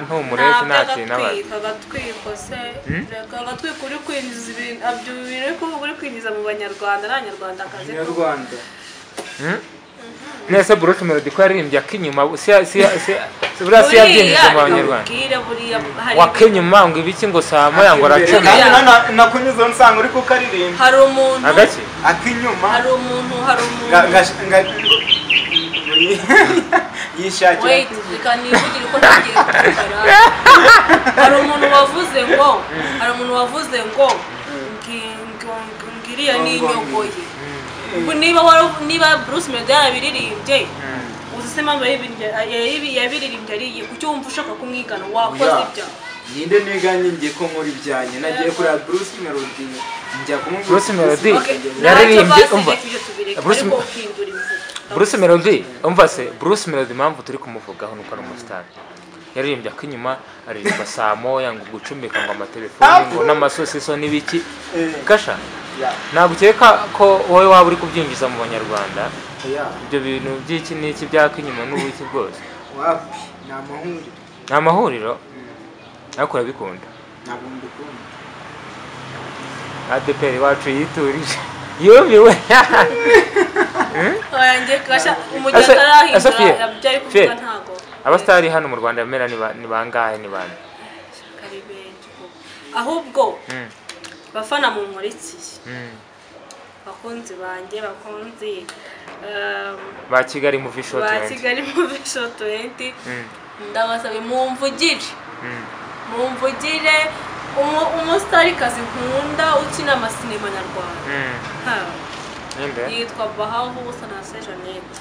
ntumurezi nta kintu abari. Kagatwiko se. Kagatwiko uri kwinjiza ibintu abyo biri kuvuga uri kwinjiza mu banyarwanda n'abanyarwanda akaze. Nyarwanda. Nese Bruce Melody ko yaririmbye akinyuma buriya si yabyinjiza mu banyarwanda. Wakinyuma ngo ibiki ngo saa moya ngo aracumi. Nakunyuze nsanga uri kukaririmba. Hari umuntu agaki akinyuma. Hari umuntu yishakira. Wait, ikanivugira uko nagiye kugira. Hari umuntu wavuze ngo ngiriya ni inyogoye. Niba Bruce Melody yarabiririmbye uzise mpamvu yabiririmbye ariye kuki wumva ushaka kumwigana wakoze ibya ninde niganye ngiye ko nkora ibyanjye nagiye kuri Bruce Melody njya kumubwira Bruce Melody yaririmbye umva Bruce Melody umva se Bruce Melody mpamvu turi kumuvugaho nuko ari umustar yaririmbye akinyuma aririmba saa moya ngo gucumbika ngo amatelefoni ngo n'amasosiso n'ibiki. Kasha ntabwo ukeka ko wowe waba uri kubyinjiza mu banyarwanda ibyo bintu by'iki n'iki byaka inyuma n'ubuki bwose? Wapi ni amahuriro ariko urabikunda? Ntabwo mbikunda. Adeperi wacu yiturije yumiwe. Oyange Kasha umujyi atarahindura yabyari kuvuga ntago. Abastari hano mu Rwanda bamera ni bangahe ni bande? Kari benshi ahubwo bafana mu nkurikiye. Bakunzi banjye bakunzi ba Kigali Movie Show 20. Ba Kigali Movie Show 20. Ndabasabe mumvugire. Umusitari kazi nkunda ukina amasinema nyarwanda. Yitwa Bahavu Busa na Sejanete.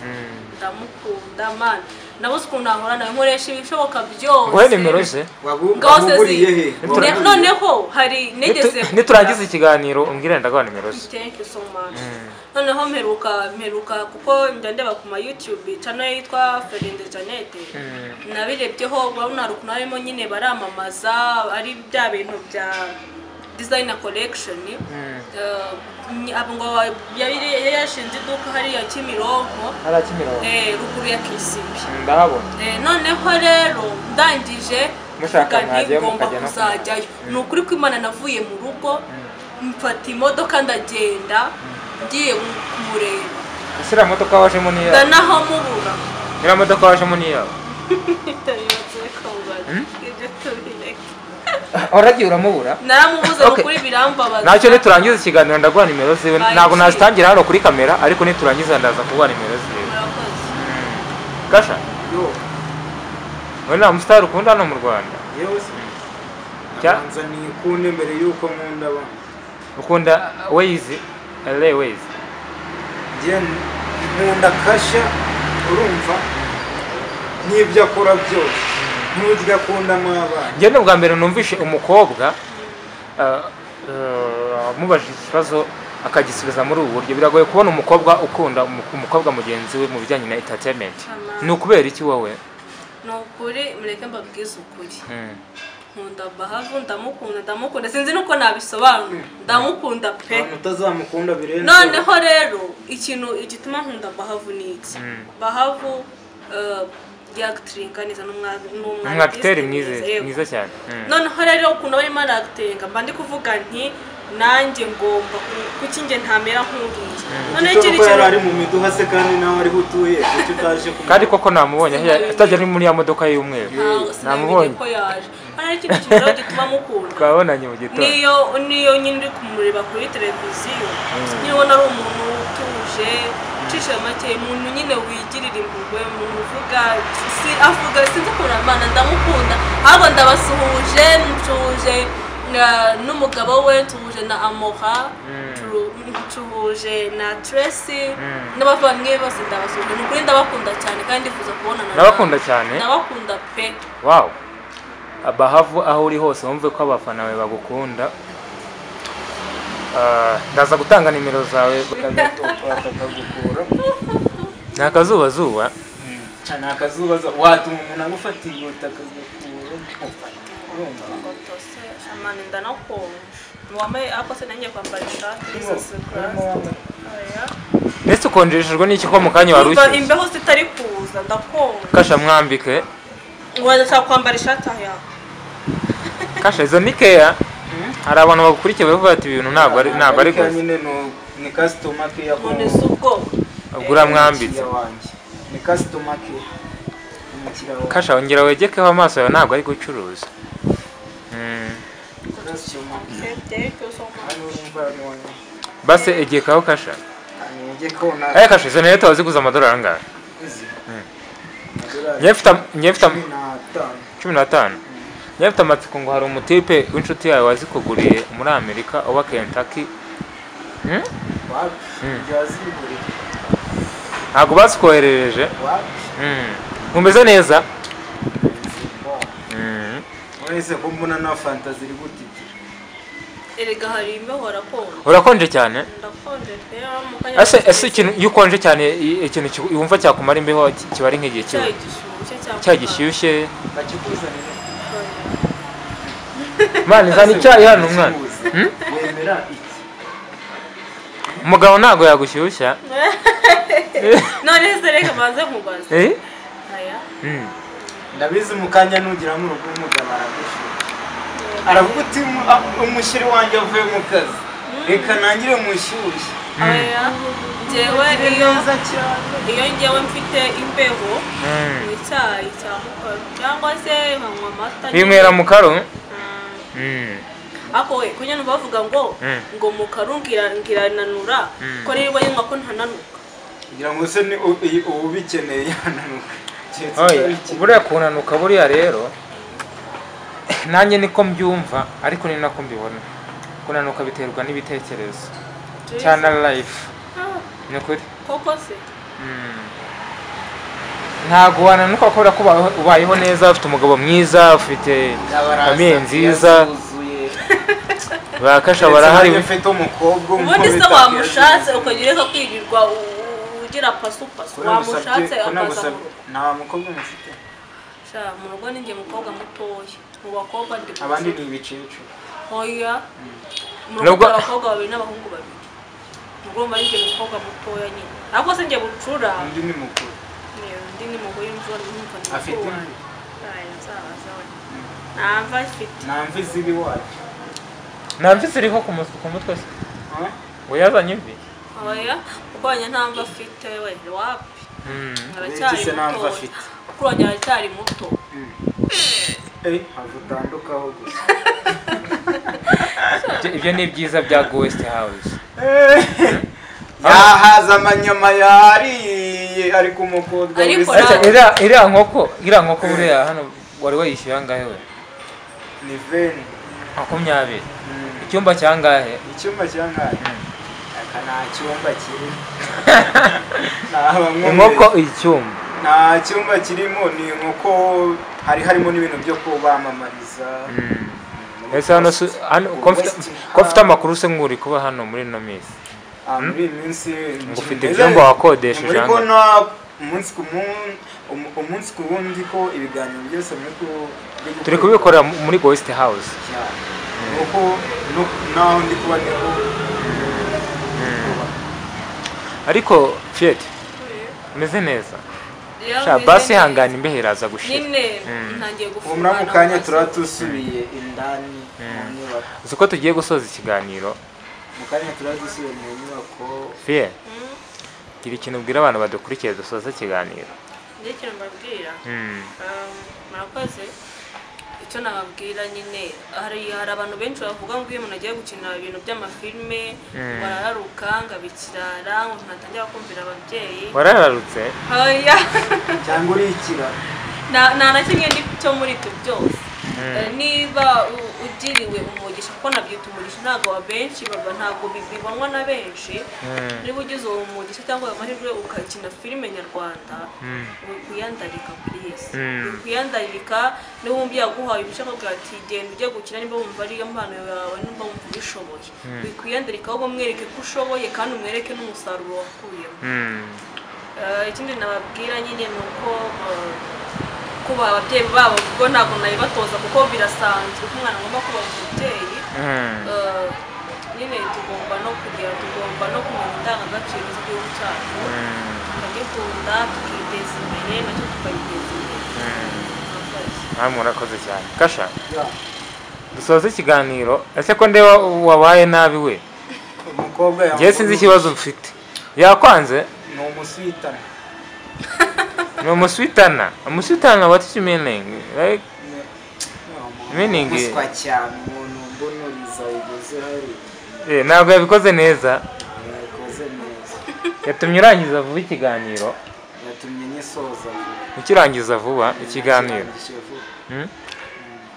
Ndamukunda man. Nabuze ukuntu ahora nawe nkoresha ibishoboka byose. Ngohe nimero ze? Waburiye he? Noneho hari negeze niturangiza ikiganiro umbwire ndagawa nimero ze. Thank you so much. Noneho mperuka kuko ndandeba ku ma YouTube channel yitwa Felinde Janete. Nabirebyeho urabona hari ukuntu harimo nyine baramamaza ari bya bintu bya designer collection. Abo ngo yashinze iduka hariya Kimironko. Ruguru ya Kisimbi. Ndabona. Noneho rero ndangije ngomba kuzajyayo. Ni ukuri ko Imana navuye mu rugo mfata imodoka ndagenda ngiye kumureba. Ese modoka wajemo ni yawe? Ndanahamubura. Iriya modoka wajemo ni yawe? Uragiye uramubura? Naramubuze kuri birambabaza. Ntacyo niturangiza ikiganiro ndaguha nimero ziwe. Ntabwo nazitangira hano kuri kamera ariko niturangiza ndaza kuguha nimero ziwe. Kasha? Yo. Wewe na mustar ukunda hano mu Rwanda? Yewe se. Tanzania kunde mbere yuko nkunda ba. Ukunda Waze? LA Waze. Nkunda Kasha urumva n'ibyo akora byose n'uburyo akunda mu abana. Njye n'ubwa mbere numvishe umukobwa mubajije ikibazo akagisubiza muri ubu buryo. Biragoye kubona umukobwa ukunda umukobwa mugenzi we mu bijyanye na entertainment. Ni ukubera iki wowe? Ni ukuri mureke mbabwize ukuri. Nkunda Bahavu, ndamukunda sinzi nuko nabisobanura. Ndamukunda pe. Utazamukunda birenze. Noneho rero ikintu igituma nkunda Bahavu ni iki? Bahavu yactinga neza n'umwacteur mwiza cyane. Noneho rero ukuntu barimo aractinga mba ndi kuvuga nti nanjye ngomba kuki nge ntamera nk'uriye. None ikiri cyo ari mu miduha se kandi nawe ari hutuye utaje kandi koko namubonye atajya muri ya modoka y'umweru. Namubonye ko yaje. Hari ikintu kimwe gituma mukunda. Twabonanye mu gitondo. Niyo nyine uri kumureba kuri televiziyo. Niyo ari umuntu utuje, ucisha make, umuntu nyine wigirira impuhwe, umuntu avuga sinzi kuramana ndamukunda. Ahubwo ndabasuhuje, ncuje n'umugabo we, tuje na Amora, tuje na Tracy, n'abavandimwe bose ndabasuhuje. Nukuri ndabakunda cyane kandi ndifuza kubonana. Ndabakunda cyane. Ndabakunda pe. Wow. Bahavu aho uri hose wumve ko abafana bawe bagukunda. Ndaza gutanga nimero zawe bakagukura. Nakazuba zuba. Nakazuba watuma umuntu agufatira utakagukura. Amani ndanakonje. Muwame ako se nanjye kwambara ishati n'isukura. Nese ukonjeshejwe n'iki ko mu kanya warushye? Imbeho sitari kuza ndakonje. Kasha mwambike. Ngwanda kwambara ishati aya. Kasha izo ni keya. Hari abantu bagukurikiye bavuga ati ibintu ntabwo ari gose. Nyine ni customer care yako. None suko. Agura mwambitse. Ni customer care. Kasha ongera wegekeho amaso yawe ntabwo ari gucuruza. Base egekaho Kasha. Kasha izo nete waziguza amadolari angahe? Nyefta 15. Nyefta amatsiko ngo hari umutipe w'inshuti yawe wazikuguriye muri Amerika oba Kentucky. Ntabwo basikoherereje. Umeze neza? Wese kumbona na fantasy iri gutiti. Erega hari imbeho rakonje. Urakonje cyane? Ndakonje pe ese ikintu yukonje cyane ikintu yumva cyakumara imbeho kibari nk'igihe cyo. Cyagishyushye. Bakikuzanira. Mani zani cyayi hano mwana. Wemera iki? Umugabo ntago yagushyushya. None se reka maze nkubaza. Aya. Ndabizi mukanya nugira mu rugo umugabo aragushyushya. Aravuga uti umushiri wanjye avuye mu kazi. Reka nangire mushyushye. Aya. Jewe iyo ngewe mfite imbeho icyayi cya mukaro cyangwa se nkanywa amata. Binywera mu karo? Ako we kunyana bavuga ngo mukaro ngirananura ko rero yinywa ko ntananuka. Ngira ngo se ni ubikeneye yananuka. Buriya kunanuka buriya rero nanjye niko mbyumva ariko ni nako mbibona. Kunanuka biterwa n'ibitekerezo cyane life. Nukuri koko se ntago wananuka kubera ko ubayeho neza, ufite umugabo mwiza, ufite famille nziza. Bakasha barahari ufite umukobwa ubundi se wamushatse ukagireka kwirirwa ugira pasu wamushatse akaza nta mukobwa mufite sha mu rugo ninjye mukobwa mutoya mu bakobwa ndi abandi ni ibicecu oya mu rugo abakobwa babiri n'abahungu babiri ngomba ninjye mukobwa mutoya nyine ariko se njye bucura undi ni mukuru ndi mukuru y'imvura n'umva afite nzaza namva afite namva zibi wacu nta mvi ziriho ku mutwe se ngo yazanye imvi oya kuko wanjye nta mva afite we wapi Aracyari muto kuko wanjye aracyari muto havutandukaho gusa ibyo ni byiza bya Ghost House yahaza amanyama yariye ari ku mukobwa iriya nkoko buriya hano wari wayishyuye angahe we ni 20 icyumba cyangahe aka nta cyumba kirimo inkoko icyumba nta cyumba kirimo ni inkoko harimo n'ibintu byo kubamamariza ese hano ko mfite amakuru se nguri kuba hano muri ino minsi muri iyi minsi ngufite ibyumba wakodesheje umunsi ku wundi ko ibiganiro byose turi kubikorera muri Ghost House naho ndi kuba niho ariko Fiat meze neza basi hangana imbehe iraza gushira nyine ntangiye gufungana umura mu kanya turatusubiye indani mu nyubako uzi ko tugiye gusoza ikiganiro mu kanya turatusubiye mu nyubako Fiat gira ikintu ubwira abantu badukurikiye dusoza ikiganiro ikintu mbabwira murakoze icyo nababwira nyine hari abantu benshi bavuga ngo iyo umuntu agiye gukina ibintu by'amafilme barararuka ngabikirara ngo ntatangira kumvira ababyeyi warararutse cyangwa urikira nta na kimwe cyo muri ibyo byose niba ugiriwe umugisha kuko nabyita umugisha ntabwo wa benshi ntabwo bibonwa na benshi niba ugize uwo mugisha cyangwa amahirwe ukakina filime nyarwanda wikwiyandarika kuri yesi wikwiyandarika niba umubyeyi aguhaye ubushaka bwa ati genda ujye gukina niba wumva ariyo mpano yawe niba wumva ubishoboye wikwiyandarika ahubwo mwereke ko ushoboye kandi umwereke n'umusaruro wakuyemo ikindi nababwira nyine ni uko kuba ababyeyi babo ubwo ntabwo nabibatoza kuko birasanzwe ko umwana agomba kuba umubyeyi nyine tugomba no kumenya indangagaciro z'igihugu cyacu tukagikunda tukiteza imbere nacyo tukagiteza imbere murakoze cyane Kasha dusoza ikiganiro ese ko ndeba wabaye nabi we umukobwa ngiye sinzi ikibazo mfite yakwanze ni umuswitana umuswitana what is meaning like meaning muswa cyane umuntu mbonuriza igeze hari ntabwo yabikoze neza yakoze neza yatumye urangiza vuba ikiganiro yatumye nyisoza ukirangiza vuba ikiganiro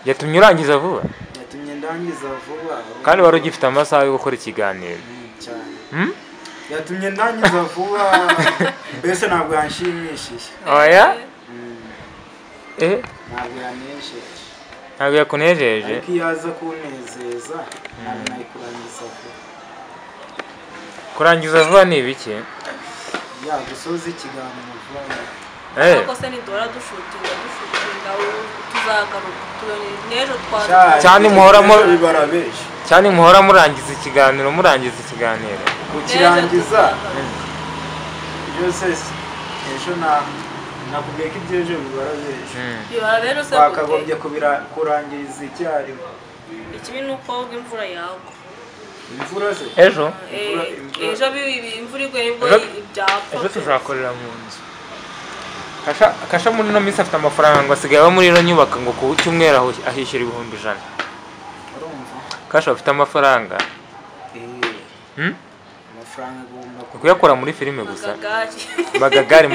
yatumye urangiza vuba yatumye ndangiza vuba kandi wari ugifite amasaha yo gukora ikiganiro yatumye ndangiza vuba mbese ntabwo yanshimishije oya ntabwo yakunejeje ariko iyo aza kunezeza ntabwo nayikurangiza vuba kurangiza vuba ni ibiki gusoza ikiganiro vuba ariko se nidora dushutinga tuzagaruka n'ejo twaza cyane muhora murangiza ikiganiro kukirangiza byose ejo nakubwiye ko ibyejo bibara benshi twakagombye kurangiriza icyarimwe ikibi ni uko imvura yagwa imvura se ejo imvura igwe nibwo ibyapfa ejo tuzakorera mu nzu Kasha muri ino minsi afite amafaranga ngo asigaye aba muri ino nyubako ngo ku cyumweru ahishyura 100,000 Kasha afite amafaranga amafaranga agomba kuyakora muri filime gusa magagari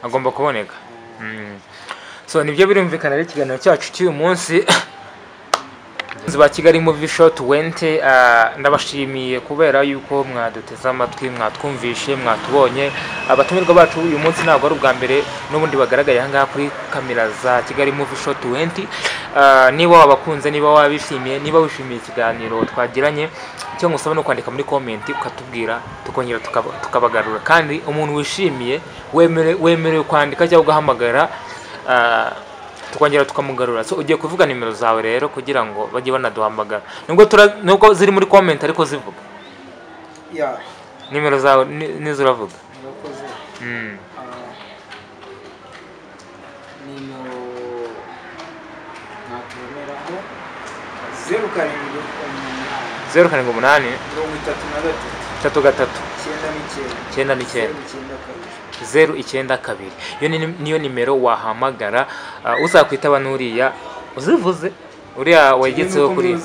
agomba kuboneka so nibyo birumvikana ari ikiganiro cyacu cy'uyu munsi ba Kigali Movie Shot 20 ndabashimiye kubera yuko mwaduteze amatwi mwatwumvishe mwatubonye abatumirwa bacu uyu munsi ntabwo ari ubwa mbere n'ubundi bagaragaye aha ngaha kuri kamera za Kigali Movie Shot 20 niba wabakunze niba wabishimiye niba wishimiye ikiganiro twagiranye cyo ngusaba no kwandika muri comment ukatubwira tukongera tukabagarura kandi umuntu wishimiye wemerewe kwandika cyangwa ugahamagara tukongera tukamugarura so ugiye kuvuga nimero zawe rero kugira ngo bajye banaduhamagara nubwo ziri muri comment ariko zivuga nimero zawe nizo uravuga nimero 0788 33 33 092. Iyo niyo nimero wahamagara. Uzakwitaba n'uriya uzivuze uriya wagetseho kuri